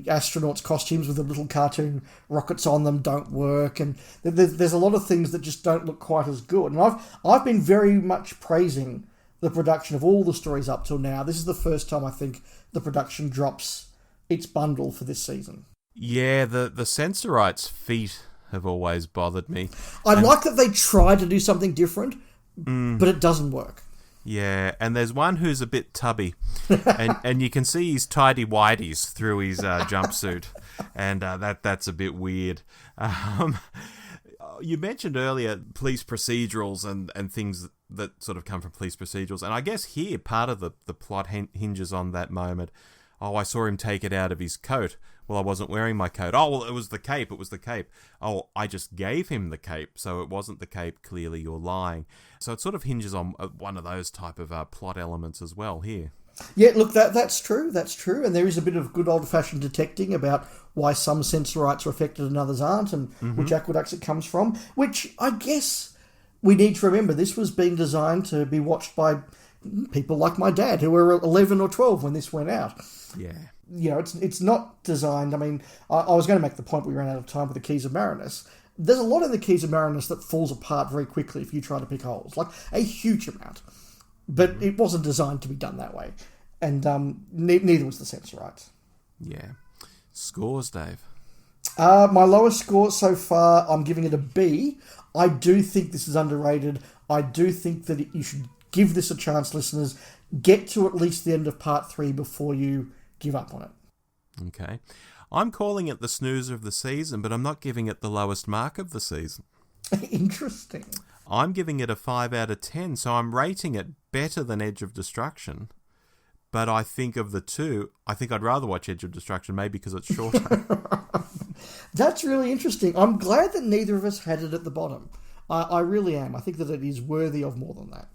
Speaker 2: astronauts' costumes with the little cartoon rockets on them don't work, and there's a lot of things that just don't look quite as good. And I've been very much praising the production of all the stories up till now. This is the first time I think the production drops its bundle for this season.
Speaker 1: Yeah, the Sensorites' feet have always bothered me.
Speaker 2: I like that they try to do something different, but it doesn't work.
Speaker 1: Yeah, and there's one who's a bit tubby, and you can see his tidy-whities through his jumpsuit, and that's a bit weird. You mentioned earlier police procedurals and things that sort of come from police procedurals, and I guess here part of the plot hinges on that moment. Oh, I saw him take it out of his coat. Well, I wasn't wearing my coat. Oh, well, it was the cape. Oh, I just gave him the cape, so it wasn't the cape. Clearly, you're lying. So it sort of hinges on one of those type of plot elements as well here.
Speaker 2: Yeah, look, that's true. That's true. And there is a bit of good old-fashioned detecting about why some Sensorites are affected and others aren't, and which aqueducts it comes from, which I guess we need to remember. This was being designed to be watched by people like my dad, who were 11 or 12 when this went out.
Speaker 1: Yeah.
Speaker 2: You know, it's not designed... I mean, I was going to make the point, we ran out of time with the Keys of Marinus. There's a lot in the Keys of Marinus that falls apart very quickly if you try to pick holes. Like, a huge amount. But it wasn't designed to be done that way. And neither was the Sensorites.
Speaker 1: Yeah. Scores, Dave?
Speaker 2: My lowest score so far, I'm giving it a B. I do think this is underrated. I do think that you should give this a chance, listeners. Get to at least the end of Part 3 before you give up on it.
Speaker 1: Okay. I'm calling it the snoozer of the season, but I'm not giving it the lowest mark of the season.
Speaker 2: Interesting.
Speaker 1: I'm giving it a 5 out of 10, so I'm rating it better than Edge of Destruction. But I think of the two, I think I'd rather watch Edge of Destruction, maybe because it's shorter.
Speaker 2: That's really interesting. I'm glad that neither of us had it at the bottom. I really am. I think that it is worthy of more than that.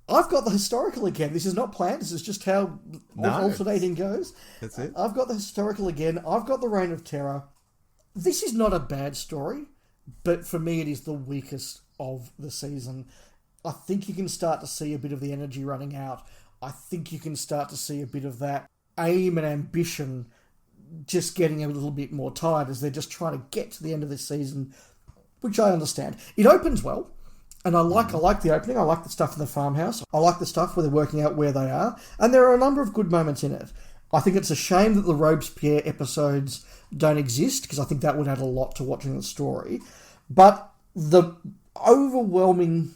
Speaker 2: I've got the historical again. This is not planned. This is just how alternating goes.
Speaker 1: That's it.
Speaker 2: I've got the historical again. I've got the Reign of Terror. This is not a bad story, but for me it is the weakest of the season. I think you can start to see a bit of the energy running out. I think you can start to see a bit of that aim and ambition just getting a little bit more tired as they're just trying to get to the end of this season, which I understand. It opens well. And I like the opening. I like the stuff in the farmhouse. I like the stuff where they're working out where they are. And there are a number of good moments in it. I think it's a shame that the Robespierre episodes don't exist, because I think that would add a lot to watching the story. But the overwhelming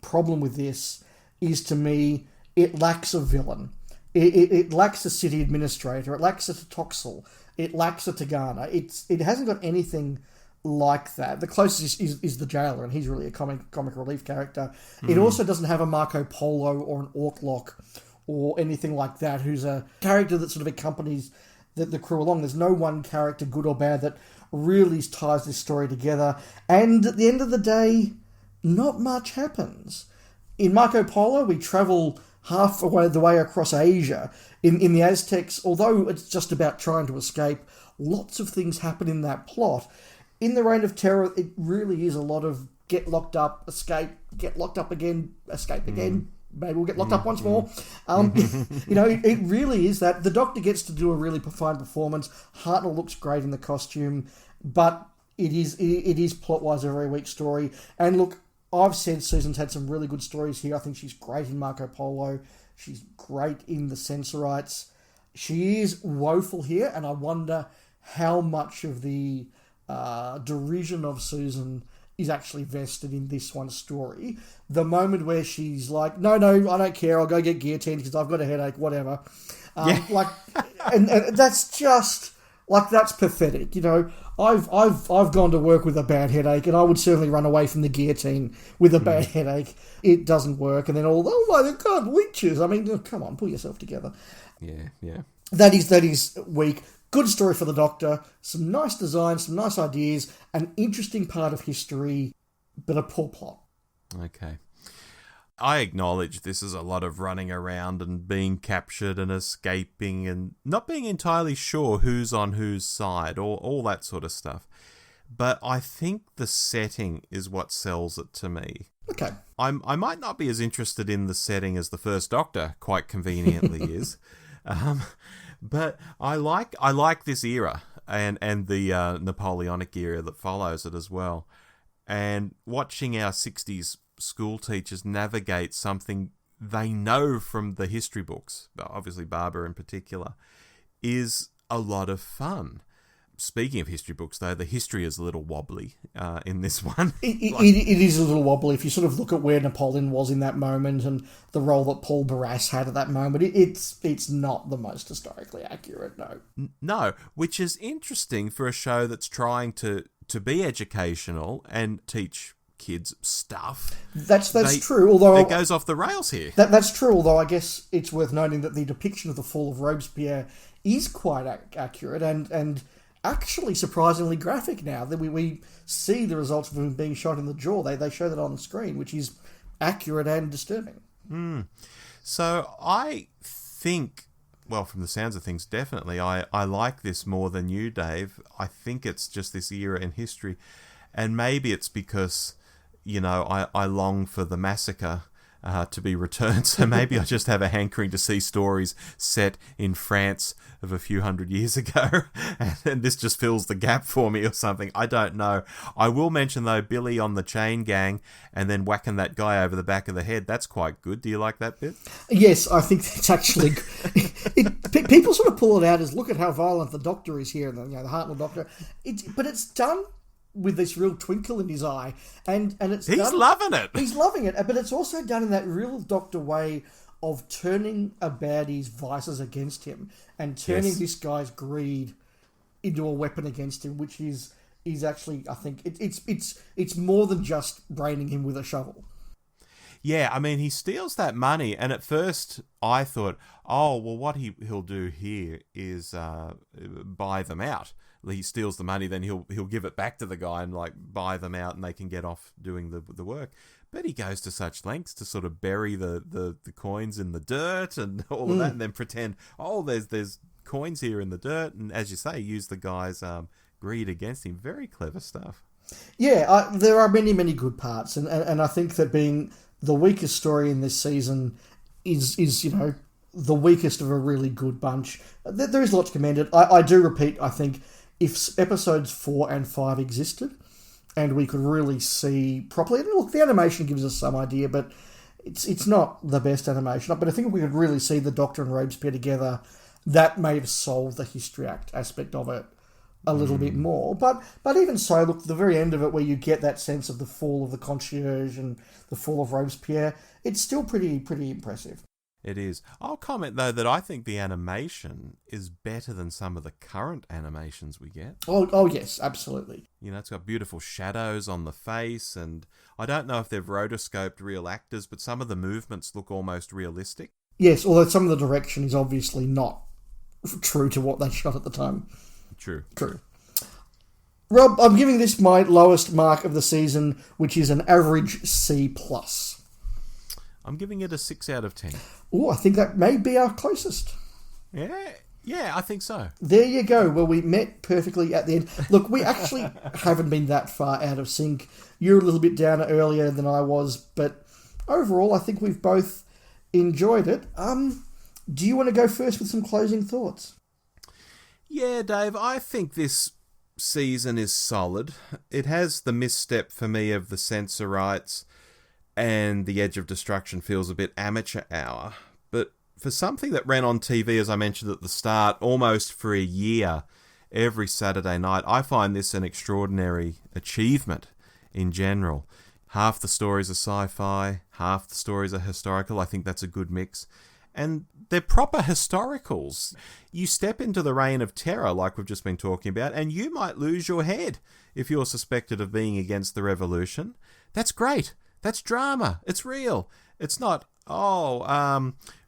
Speaker 2: problem with this is, to me, it lacks a villain. It lacks a city administrator. It lacks a Toxel. It lacks a Tagana. It hasn't got anything like that. The closest is the jailer, and he's really a comic relief character. It also doesn't have a Marco Polo or an Orklock or anything like that, who's a character that sort of accompanies the crew along. There's no one character, good or bad, that really ties this story together. And at the end of the day, not much happens. In Marco Polo, we travel half the way across Asia. In the Aztecs, although it's just about trying to escape, lots of things happen in that plot. In the Reign of Terror, it really is a lot of get locked up, escape, get locked up again, escape again, maybe we'll get locked up once more. It really is that. The Doctor gets to do a really fine performance. Hartnell looks great in the costume, but it is plot-wise a very weak story. And look, I've said Susan's had some really good stories here. I think she's great in Marco Polo. She's great in The Censorites. She is woeful here, and I wonder how much of the derision of Susan is actually vested in this one story. The moment where she's like, no, I don't care, I'll go get guillotined because I've got a headache, whatever. And that's just... that's pathetic. I've gone to work with a bad headache, and I would certainly run away from the guillotine with a bad headache. It doesn't work. And then oh my God, leeches. I mean, come on, pull yourself together.
Speaker 1: Yeah.
Speaker 2: That is weak. Good story for the Doctor. Some nice designs, some nice ideas, an interesting part of history, but a poor plot.
Speaker 1: Okay. I acknowledge this is a lot of running around and being captured and escaping and not being entirely sure who's on whose side or all that sort of stuff. But I think the setting is what sells it to me.
Speaker 2: Okay.
Speaker 1: I might not be as interested in the setting as the First Doctor quite conveniently is. But I like this era and the Napoleonic era that follows it as well. And watching our 60s school teachers navigate something they know from the history books, obviously Barbara in particular, is a lot of fun. Speaking of history books, though, the history is a little wobbly in this one.
Speaker 2: It is a little wobbly. If you sort of look at where Napoleon was in that moment and the role that Paul Barras had at that moment, it's not the most historically accurate, no.
Speaker 1: No, which is interesting for a show that's trying to be educational and teach kids stuff.
Speaker 2: That's true, although...
Speaker 1: It goes off the rails here.
Speaker 2: That's true, although I guess it's worth noting that the depiction of the fall of Robespierre is quite accurate and actually surprisingly graphic now. That we see the results of him being shot in the jaw. They show that on the screen, which is accurate and disturbing.
Speaker 1: So I think... Well, from the sounds of things, definitely. I like this more than you, Dave. I think it's just this era in history. And maybe it's because, I long for the massacre to be returned. So maybe I just have a hankering to see stories set in France of a few hundred years ago. And this just fills the gap for me or something. I don't know. I will mention, though, Billy on the chain gang and then whacking that guy over the back of the head. That's quite good. Do you like that bit?
Speaker 2: Yes, I think it's actually... people sort of pull it out as, look at how violent the Doctor is here, the Hartnell Doctor. But it's done with this real twinkle in his eye, and
Speaker 1: he's loving it.
Speaker 2: He's loving it, but it's also done in that real Doctor way of turning a baddie's vices against him and turning this guy's greed into a weapon against him, which is actually, I think, it's more than just braining him with a shovel.
Speaker 1: Yeah, I mean, he steals that money, and at first I thought, oh, well, what he'll do here is buy them out. He steals the money, then he'll give it back to the guy and buy them out, and they can get off doing the work. But he goes to such lengths to sort of bury the coins in the dirt and all of that, and then pretend, oh, there's coins here in the dirt, and as you say, use the guy's greed against him. Very clever stuff. Yeah,
Speaker 2: there are many, many good parts, and I think that being the weakest story in this season is the weakest of a really good bunch. There is a lot to commend it. I do repeat, I think, if episodes 4 and 5 existed and we could really see properly, and look, the animation gives us some idea, but it's not the best animation. But I think if we could really see the Doctor and Robespierre together, that may have solved the history act aspect of it a little bit more. But even so, look, the very end of it, where you get that sense of the fall of the concierge and the fall of Robespierre, it's still pretty impressive.
Speaker 1: It is. I'll comment, though, that I think the animation is better than some of the current animations we get.
Speaker 2: Oh yes, absolutely.
Speaker 1: You know, it's got beautiful shadows on the face, and I don't know if they've rotoscoped real actors, but some of the movements look almost realistic.
Speaker 2: Yes, although some of the direction is obviously not true to what they shot at the time.
Speaker 1: True.
Speaker 2: Rob, I'm giving this my lowest mark of the season, which is an average C+.
Speaker 1: I'm giving it a 6 out of 10.
Speaker 2: Oh, I think that may be our closest.
Speaker 1: Yeah, I think so.
Speaker 2: There you go. Well, we met perfectly at the end. Look, we actually haven't been that far out of sync. You're a little bit down earlier than I was, but overall, I think we've both enjoyed it. Do you want to go first with some closing thoughts?
Speaker 1: Yeah, Dave, I think this season is solid. It has the misstep for me of the censor rights, and the Edge of Destruction feels a bit amateur hour. But for something that ran on TV, as I mentioned at the start, almost for a year, every Saturday night, I find this an extraordinary achievement in general. Half the stories are sci-fi, half the stories are historical. I think that's a good mix. And they're proper historicals. You step into the Reign of Terror, like we've just been talking about, and you might lose your head if you're suspected of being against the revolution. That's great. That's drama. It's real. It's not,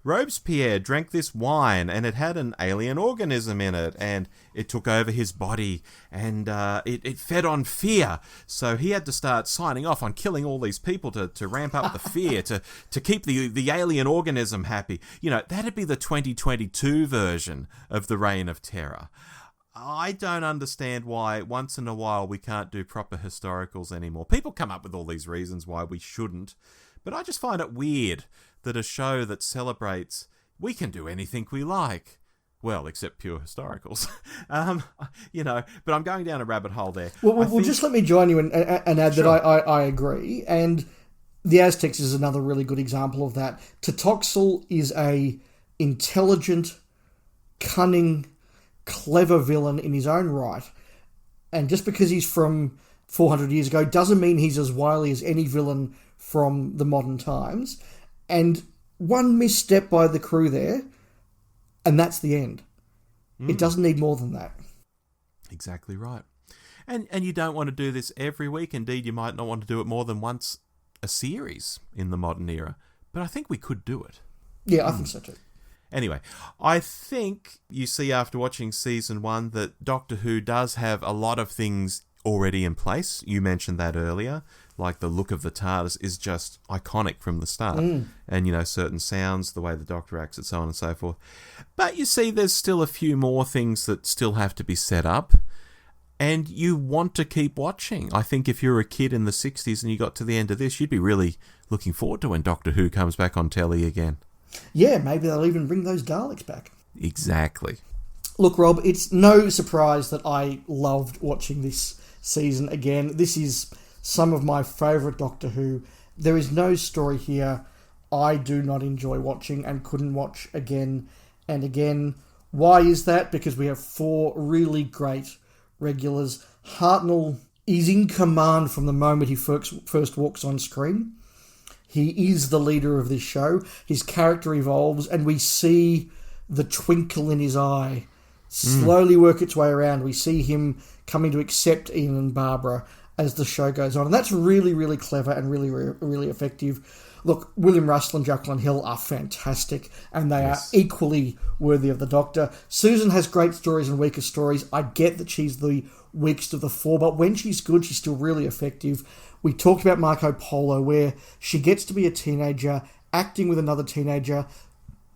Speaker 1: Robespierre drank this wine and it had an alien organism in it and it took over his body and it fed on fear. So he had to start signing off on killing all these people to ramp up the fear, to keep the alien organism happy. You know, that'd be the 2022 version of the Reign of Terror. I don't understand why once in a while we can't do proper historicals anymore. People come up with all these reasons why we shouldn't, but I just find it weird that a show that celebrates we can do anything we like, well, except pure historicals, but I'm going down a rabbit hole there.
Speaker 2: Well, just let me join you and add
Speaker 1: Sure.
Speaker 2: that I agree. And the Aztecs is another really good example of that. Tetoxl is a intelligent, cunning, clever villain in his own right, and just because he's from 400 years ago doesn't mean he's as wily as any villain from the modern times. And one misstep by the crew there, and that's the end. It doesn't need more than that.
Speaker 1: Exactly right. And you don't want to do this every week. Indeed, you might not want to do it more than once a series in the modern era, but I think we could do it.
Speaker 2: Yeah, I think so too.
Speaker 1: Anyway, I think you see after watching season 1 that Doctor Who does have a lot of things already in place. You mentioned that earlier, like the look of the TARDIS is just iconic from the start. And, certain sounds, the way the Doctor acts, and so on and so forth. But you see there's still a few more things that still have to be set up. And you want to keep watching. I think if you're a kid in the 60s and you got to the end of this, you'd be really looking forward to when Doctor Who comes back on telly again.
Speaker 2: Yeah, maybe they'll even bring those Daleks back.
Speaker 1: Exactly.
Speaker 2: Look, Rob, it's no surprise that I loved watching this season again. This is some of my favourite Doctor Who. There is no story here I do not enjoy watching and couldn't watch again and again. Why is that? Because we have 4 really great regulars. Hartnell is in command from the moment he first walks on screen. He is the leader of this show. His character evolves, and we see the twinkle in his eye slowly work its way around. We see him coming to accept Ian and Barbara as the show goes on. And that's really, really clever and really, really effective. Look, William Russell and Jacqueline Hill are fantastic, and they are equally worthy of the Doctor. Susan has great stories and weaker stories. I get that she's the weakest of the 4, but when she's good, she's still really effective. We talked about Marco Polo, where she gets to be a teenager, acting with another teenager,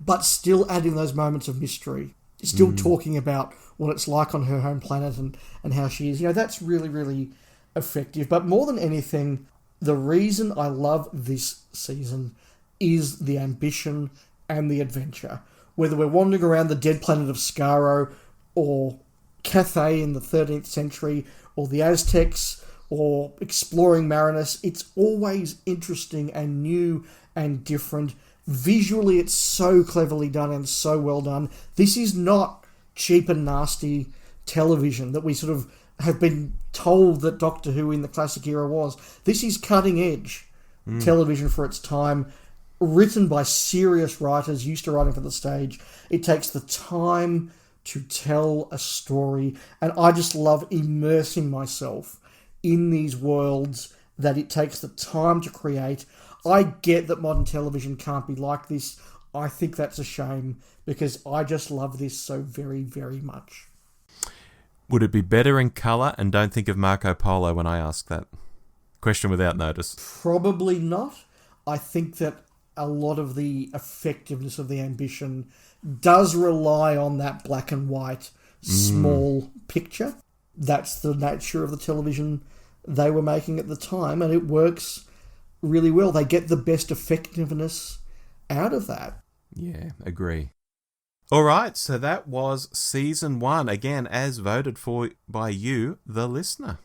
Speaker 2: but still adding those moments of mystery. Still talking about what it's like on her home planet and how she is. That's really, really effective. But more than anything, the reason I love this season is the ambition and the adventure. Whether we're wandering around the dead planet of Skaro, or Cathay in the 13th century, or the Aztecs, or exploring Marinus, it's always interesting and new and different. Visually, it's so cleverly done and so well done. This is not cheap and nasty television that we sort of have been told that Doctor Who in the classic era was. This is cutting edge television for its time, written by serious writers used to writing for the stage. It takes the time to tell a story, and I just love immersing myself in these worlds that it takes the time to create. I get that modern television can't be like this. I think that's a shame, because I just love this so very, very much.
Speaker 1: Would it be better in colour? And don't think of Marco Polo when I ask that. Question without notice.
Speaker 2: Probably not. I think that a lot of the effectiveness of the ambition does rely on that black and white small picture. That's the nature of the television they were making at the time, and it works really well. They get the best effectiveness out of that.
Speaker 1: Yeah, agree. All right, so that was season 1, again, as voted for by you, the listener.